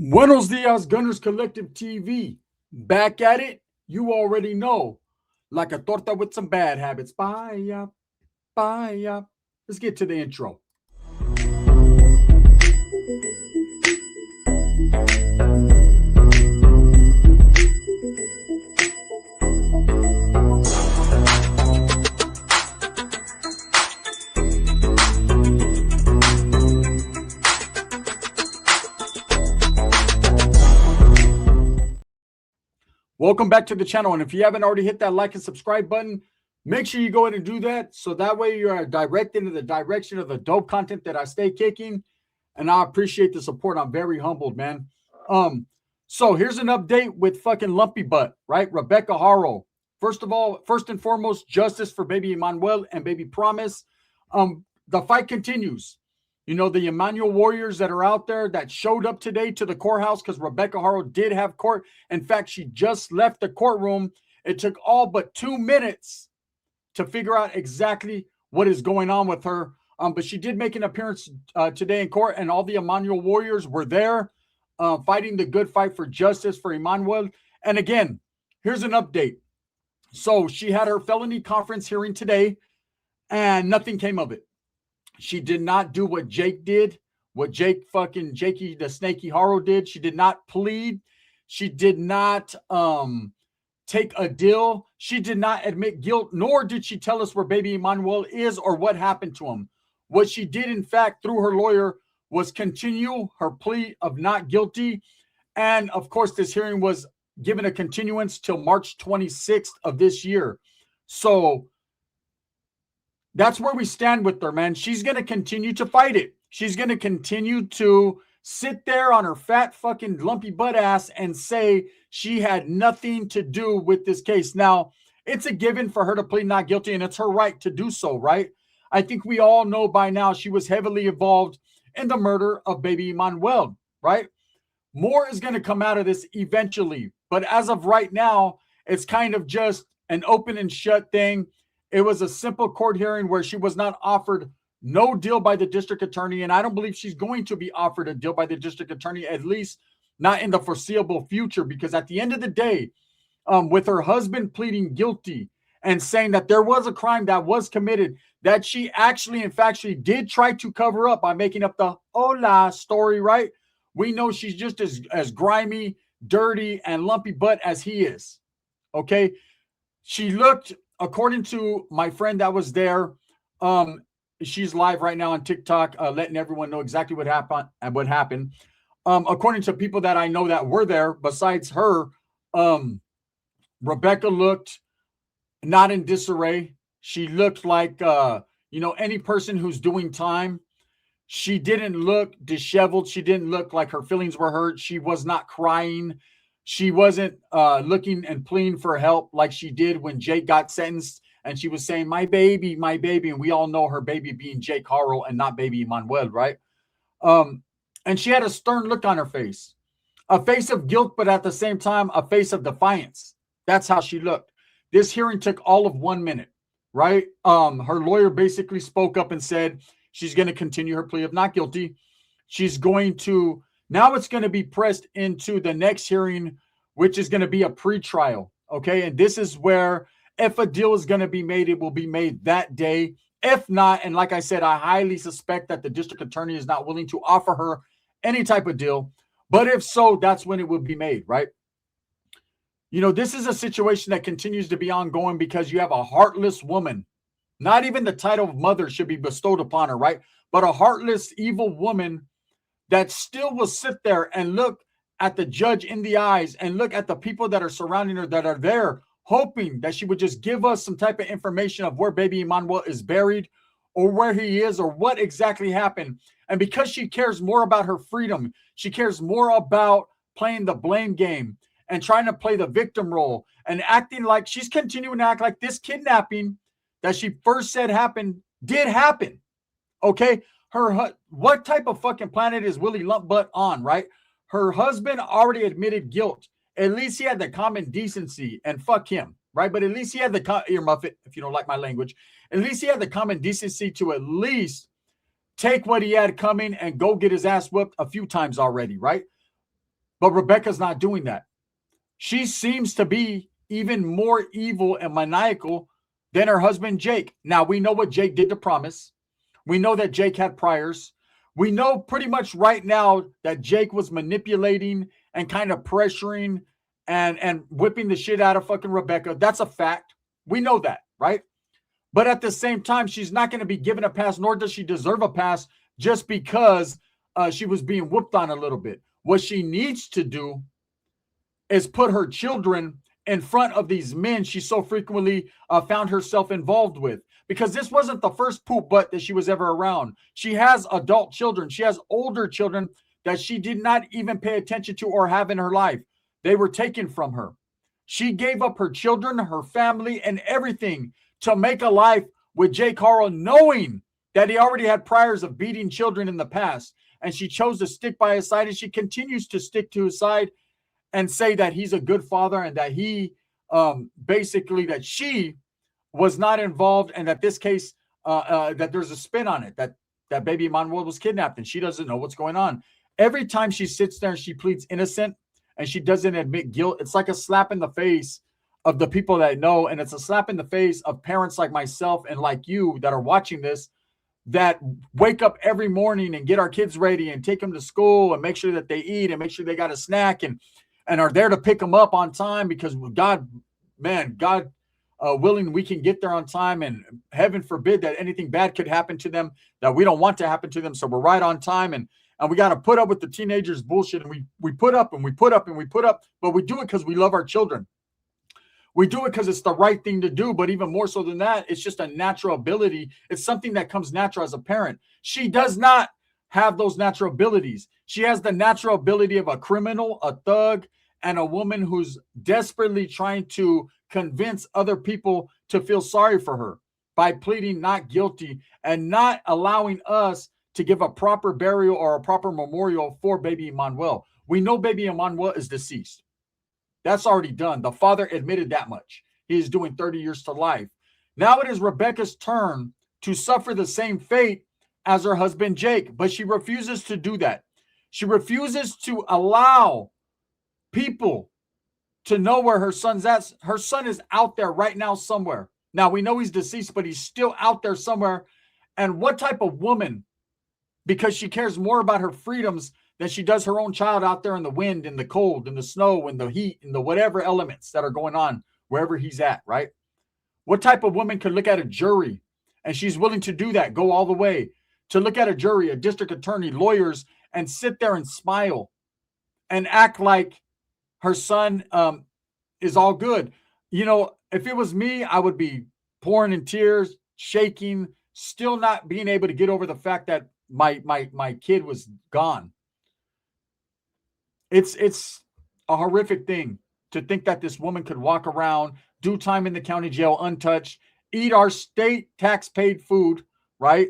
Buenos dias, Gunners Collective TV. Back at it, you already know. Like a torta with some bad habits. Bye, bye. Let's get to the intro. Welcome back to the channel. And if you haven't already hit that like and subscribe button, make sure you go ahead and do that. So that way you are directed in the direction of the dope content that I stay kicking. And I appreciate the support. I'm very humbled, man. So here's an update with fucking Lumpy Butt, right? Rebecca Haro. First and foremost, justice for baby Emmanuel and baby Promise. The fight continues. You know, the Emmanuel warriors that are out there that showed up today to the courthouse because Rebecca Haro did have court. In fact, she just left the courtroom. It took all but 2 minutes to figure out exactly what is going on with her. But she did make an appearance today in court, and all the Emmanuel warriors were there fighting the good fight for justice for Emmanuel. And again, here's an update. So she had her felony conference hearing today, and nothing came of it. She did not do what Jake did, what Jakey the Snaky Haro did. She did not plead. She did not take a deal. She did not admit guilt, nor did she tell us where baby Emmanuel is or what happened to him. What she did, in fact, through her lawyer, was continue her plea of not guilty. And of course, this hearing was given a continuance till March 26th of this year. So that's where we stand with her, man. She's going to continue to fight it. She's going to continue to sit there on her fat fucking lumpy butt ass and say she had nothing to do with this case. Now, it's a given for her to plead not guilty, and it's her right to do so, right? I think we all know by now she was heavily involved in the murder of baby Emmanuel, right? More is going to come out of this eventually. But as of right now, it's kind of just an open and shut thing. It was a simple court hearing where she was not offered no deal by the district attorney. And I don't believe she's going to be offered a deal by the district attorney, at least not in the foreseeable future. Because at the end of the day, with her husband pleading guilty and saying that there was a crime that was committed, that she actually, in fact, she did try to cover up by making up the hola story, right? We know she's just as grimy, dirty, and lumpy butt as he is. Okay. She looked, according to my friend that was there, she's live right now on TikTok, letting everyone know exactly what happened. According to people that I know that were there, besides her, Rebecca looked not in disarray. She looked like, any person who's doing time. She didn't look disheveled. She didn't look like her feelings were hurt. She was not crying. She wasn't looking and pleading for help like she did when Jake got sentenced, and she was saying, my baby, and we all know her baby being Jake Haro and not baby Emmanuel, right? And she had a stern look on her face, a face of guilt, but at the same time, a face of defiance. That's how she looked. This hearing took all of 1 minute, right? Her lawyer basically spoke up and said she's going to continue her plea of not guilty. She's going to... Now it's going to be pressed into the next hearing, which is going to be a pretrial, okay? And this is where if a deal is going to be made, it will be made that day. If not, and like I said, I highly suspect that the district attorney is not willing to offer her any type of deal. But if so, that's when it will be made, right? You know, this is a situation that continues to be ongoing because you have a heartless woman. Not even the title of mother should be bestowed upon her, right? But a heartless, evil woman that still will sit there and look at the judge in the eyes and look at the people that are surrounding her that are there, hoping that she would just give us some type of information of where baby Emmanuel is buried or where he is or what exactly happened. And because she cares more about her freedom, she cares more about playing the blame game and trying to play the victim role and acting like she's continuing to act like this kidnapping that she first said happened did happen. Okay. What type of fucking planet is Willie Lumpbutt on, right? Her husband already admitted guilt. At least he had the common decency, and fuck him, right? But at least he had the earmuff it if you don't like my language. At least he had the common decency to at least take what he had coming and go get his ass whooped a few times already, right? But Rebecca's not doing that. She seems to be even more evil and maniacal than her husband, Jake. Now, we know what Jake did to Promise. We know that Jake had priors. We know pretty much right now that Jake was manipulating and kind of pressuring and whipping the shit out of fucking Rebecca. That's a fact. We know that, right? But at the same time, she's not going to be given a pass, nor does she deserve a pass just because she was being whooped on a little bit. What she needs to do is put her children in front of these men she so frequently found herself involved with. Because this wasn't the first poop butt that she was ever around. She has adult children. She has older children that she did not even pay attention to or have in her life. They were taken from her. She gave up her children, her family, and everything to make a life with Jake Haro, knowing that he already had priors of beating children in the past. And she chose to stick by his side, and she continues to stick to his side and say that he's a good father and that he basically that she was not involved, and that this case that there's a spin on it, that baby Manuel was kidnapped and she doesn't know what's going on. Every time she sits there and she pleads innocent and she doesn't admit guilt, it's like a slap in the face of the people that know, and it's a slap in the face of parents like myself and like you that are watching this, that wake up every morning and get our kids ready and take them to school and make sure that they eat and make sure they got a snack and are there to pick them up on time, because God willing, we can get there on time, and heaven forbid that anything bad could happen to them that we don't want to happen to them. So we're right on time, and we got to put up with the teenagers' bullshit, and we put up and we put up and we put up, but we do it because we love our children. We do it because it's the right thing to do, but even more so than that, it's just a natural ability. It's something that comes natural as a parent. She does not have those natural abilities. She has the natural ability of a criminal, a thug, and a woman who's desperately trying to convince other people to feel sorry for her by pleading not guilty and not allowing us to give a proper burial or a proper memorial for baby Emmanuel. We know baby Emmanuel is deceased. That's already done. The father admitted that much. He is doing 30 years to life. Now it is Rebecca's turn to suffer the same fate as her husband Jake, but she refuses to do that. She refuses to allow people to know where her son's at. Her son is out there right now somewhere. Now, we know he's deceased, but he's still out there somewhere. And what type of woman, because she cares more about her freedoms than she does her own child out there in the wind, in the cold, in the snow, in the heat, in the whatever elements that are going on wherever he's at, right? What type of woman could look at a jury, and she's willing to do that, go all the way, to look at a jury, a district attorney, lawyers, and sit there and smile and act like her son is all good? You know, if it was me, I would be pouring in tears, shaking, still not being able to get over the fact that my kid was gone. It's a horrific thing to think that this woman could walk around, do time in the county jail untouched, eat our state tax paid food, right?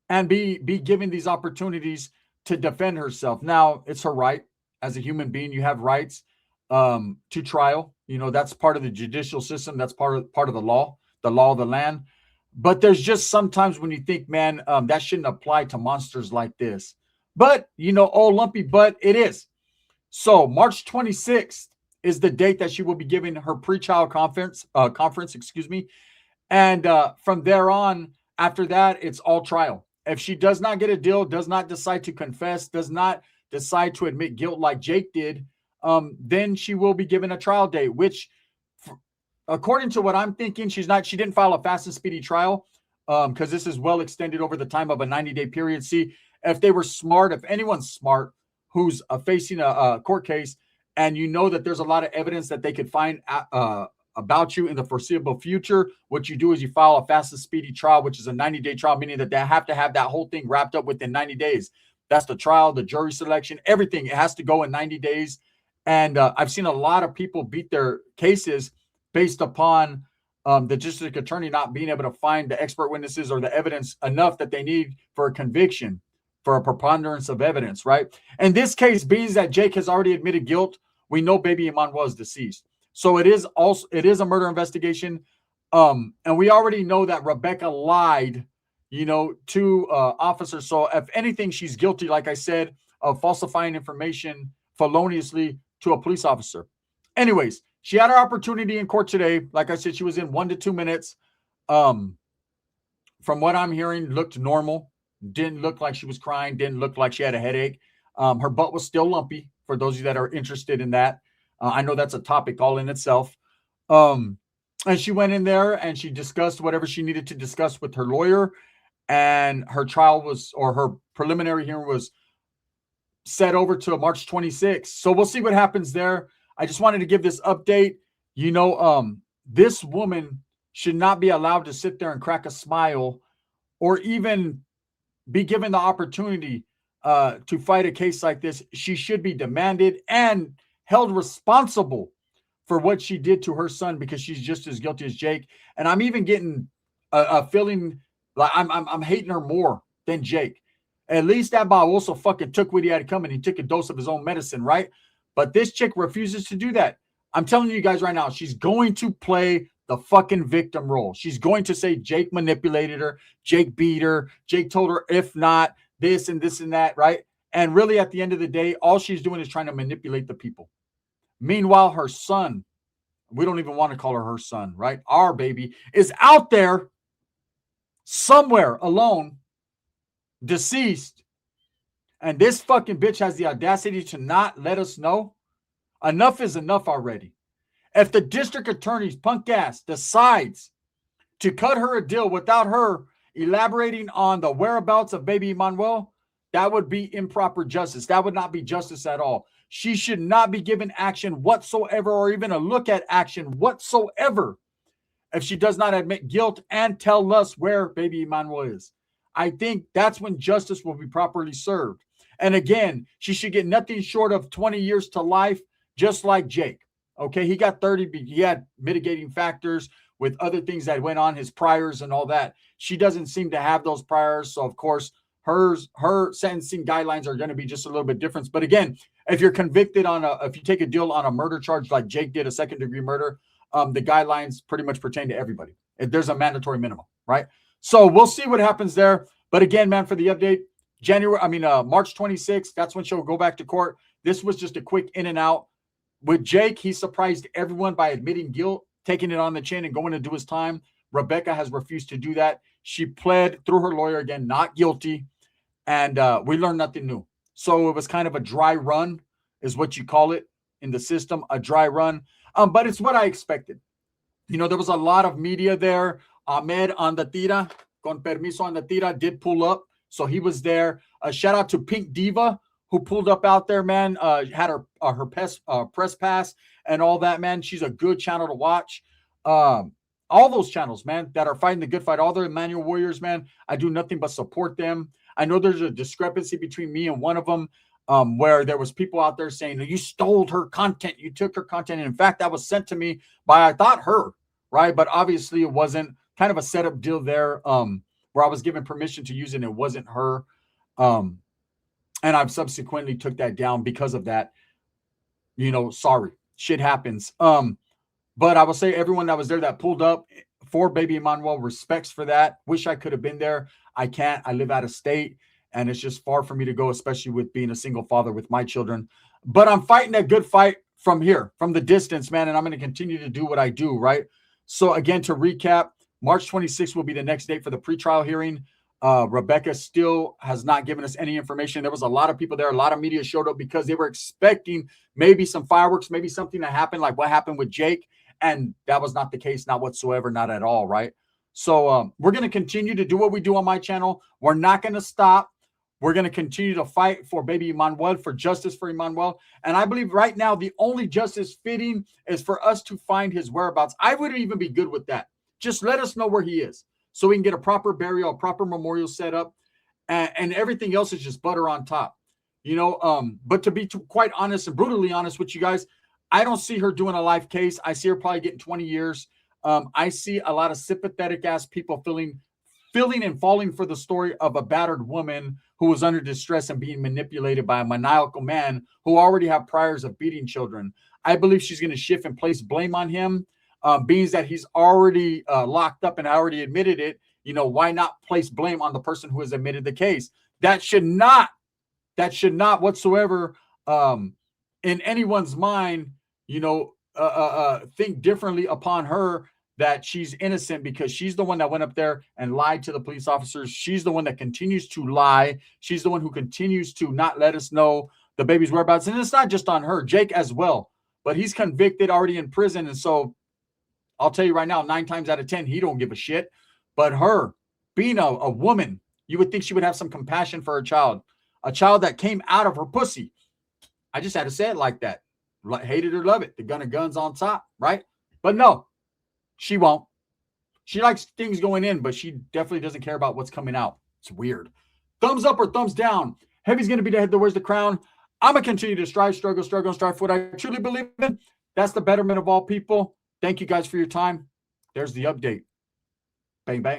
And be given these opportunities to defend herself. Now, it's her right. As a human being, you have rights to trial. You know, that's part of the judicial system. That's part of the law of the land. But there's just sometimes when you think, man, that shouldn't apply to monsters like this. But, you know, oh, lumpy butt, it is. So March 26th is the date that she will be giving her pre-trial conference, And from there on, after that, it's all trial. If she does not get a deal, does not decide to confess, does not decide to admit guilt like Jake did, then she will be given a trial date, which, according to what I'm thinking, she didn't file a fast and speedy trial because this is well extended over the time of a 90-day period. See, if they were smart, if anyone's smart who's facing a court case, and you know that there's a lot of evidence that they could find about you in the foreseeable future, what you do is you file a fast and speedy trial, which is a 90-day trial, meaning that they have to have that whole thing wrapped up within 90 days. That's the trial, the jury selection, everything. It has to go in 90 days. And I've seen a lot of people beat their cases based upon the district attorney not being able to find the expert witnesses or the evidence enough that they need for a conviction, for a preponderance of evidence, right? In this case, being that Jake has already admitted guilt, we know baby Emmanuel is deceased. So it is a murder investigation. And we already know that Rebecca lied, you know, to officers. So if anything, she's guilty, like I said, of falsifying information feloniously to a police officer. Anyways, she had her opportunity in court today. Like I said, she was in 1 to 2 minutes. From what I'm hearing, looked normal. Didn't look like she was crying. Didn't look like she had a headache. Her butt was still lumpy, for those of you that are interested in that. I know that's a topic all in itself. And she went in there and she discussed whatever she needed to discuss with her lawyer. And her trial was, or her preliminary hearing was set over to March 26th. So we'll see what happens there. I just wanted to give this update. You know, this woman should not be allowed to sit there and crack a smile or even be given the opportunity to fight a case like this. She should be demanded and held responsible for what she did to her son, because she's just as guilty as Jake. And I'm even getting a feeling like I'm hating her more than Jake. At least that also fucking took what he had coming. He took a dose of his own medicine, right? But this chick refuses to do that. I'm telling you guys right now, she's going to play the fucking victim role. She's going to say Jake manipulated her, Jake beat her, Jake told her if not, this and this and that, right? And really at the end of the day, all she's doing is trying to manipulate the people. Meanwhile, her son, we don't even want to call her son, right? Our baby is out there somewhere alone, deceased. And this fucking bitch has the audacity to not let us know. Enough is enough already. If the district attorney's punk ass decides to cut her a deal without her elaborating on the whereabouts of baby Emmanuel, that would be improper justice. That would not be justice at all. She should not be given action whatsoever, or even a look at action whatsoever, if she does not admit guilt and tell us where baby Emmanuel is. I think that's when justice will be properly served. And again, she should get nothing short of 20 years to life, just like Jake. Okay, he got 30. He had mitigating factors with other things that went on, his priors and all that. She doesn't seem to have those priors. So, of course, her sentencing guidelines are going to be just a little bit different. But again, if you're convicted if you take a deal on a murder charge like Jake did, a second-degree murder, the guidelines pretty much pertain to everybody. There's a mandatory minimum, right? So we'll see what happens there. But again, man, for the update, March 26th, that's when she'll go back to court. This was just a quick in and out. With Jake, he surprised everyone by admitting guilt, taking it on the chin and going to do his time. Rebecca has refused to do that. She pled through her lawyer again, not guilty. And we learned nothing new. So it was kind of a dry run, is what you call it in the system, a dry run. But it's what I expected. You know, there was a lot of media there. Ahmed on the tira, con permiso on the tira, did pull up. So he was there. Shout out to Pink Diva, who pulled up out there, man. Had her press pass and all that, man. She's a good channel to watch. All those channels, man, that are fighting the good fight, all the Emmanuel Warriors, man, I do nothing but support them. I know there's a discrepancy between me and one of them, where there was people out there saying, you stole her content, you took her content. And in fact, that was sent to me by, I thought, her, right? But obviously it wasn't. Kind of a setup deal there, where I was given permission to use it and it wasn't her. And I've subsequently took that down because of that. You know, sorry, shit happens. But I will say everyone that was there that pulled up for baby Emmanuel, respects for that. Wish I could have been there. I can't. I live out of state, and it's just far for me to go, especially with being a single father with my children. But I'm fighting that good fight from here, from the distance, man, and I'm going to continue to do what I do, right? So again, to recap, March 26th will be the next date for the pretrial hearing. Rebecca still has not given us any information. There was a lot of people there. A lot of media showed up because they were expecting maybe some fireworks, maybe something to happen like what happened with Jake. And that was not the case, not whatsoever, not at all, right? So we're going to continue to do what we do on my channel. We're not going to stop. We're going to continue to fight for baby Emmanuel, for justice for Emmanuel. And I believe right now the only justice fitting is for us to find his whereabouts. I wouldn't even be good with that. Just let us know where he is so we can get a proper burial, a proper memorial set up, and everything else is just butter on top. You know, but to be quite honest and brutally honest with you guys, I don't see her doing a life case. I see her probably getting 20 years. I see a lot of sympathetic ass people feeling and falling for the story of a battered woman who was under distress and being manipulated by a maniacal man who already have priors of beating children. I believe she's going to shift and place blame on him, being that he's already locked up and already admitted it. You know, why not place blame on the person who has admitted the case? That should not that should not whatsoever in anyone's mind, think differently upon her that she's innocent, because she's the one that went up there and lied to the police officers. She's the one that continues to lie. She's the one who continues to not let us know the baby's whereabouts. And it's not just on her, Jake as well. But he's convicted, already in prison. And so I'll tell you right now, 9 times out of 10, he don't give a shit. But her, being a woman, you would think she would have some compassion for her child. A child that came out of her pussy. I just had to say it like that. Hate it or love it. The gun of guns on top, right? But no, she won't. She likes things going in, but she definitely doesn't care about what's coming out. It's weird. Thumbs up or thumbs down? Heavy's going to be the head that wears the crown. I'm going to continue to strive, struggle, and strive for what I truly believe in. That's the betterment of all people. Thank you guys for your time. There's the update. Bang, bang.